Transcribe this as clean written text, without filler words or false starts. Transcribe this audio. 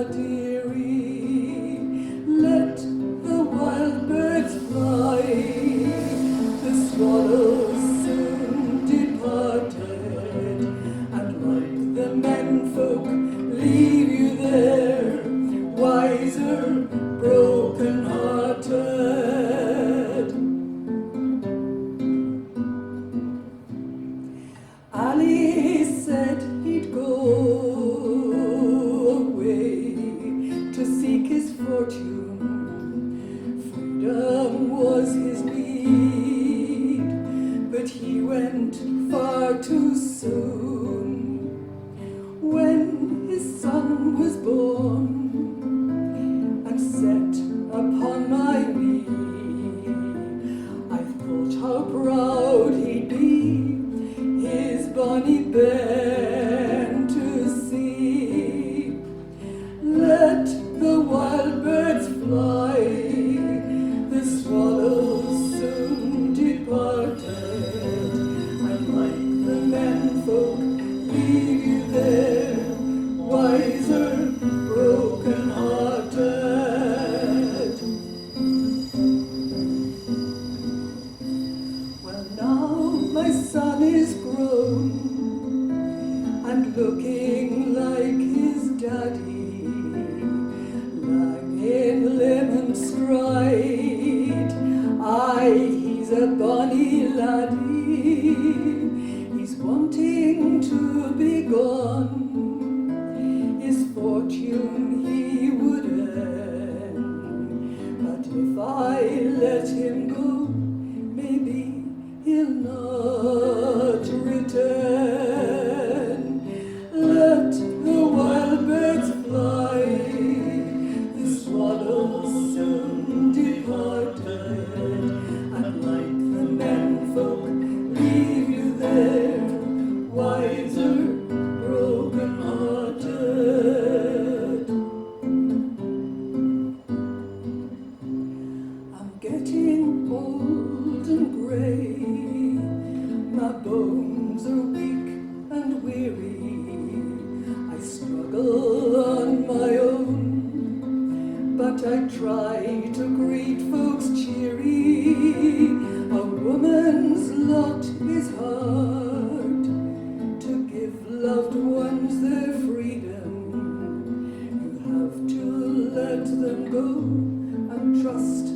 dearie, let the wild birds fly. The swallows soon departed, and like the menfolk leave you there, wiser, broken-hearted. Ali said he'd go away to seek his fortune. Freedom was his need, but he went far too soon. When his son was born and set upon my knee, I thought how proud he'd be his bonny bairn to see. Let the wild birds fly, the swallows soon departed, and like the menfolk leave you there, wiser, broken-hearted. Well, now my son is grown and looking like his daddy, lang in limb and stride. Aye, he's a bonny laddie, he's wanting to be gone. His fortune he would earn, but if I let him go, maybe he'll not return. Let the wild birds fly, the swallows soon departed, and like the menfolk leave you there, wiser, broken-hearted. I'm getting old and grey, my bones are weak and weary. I struggle on my own, but I try to greet folks cheery. A woman's lot is hard, to give loved ones their freedom. You have to let them go and trust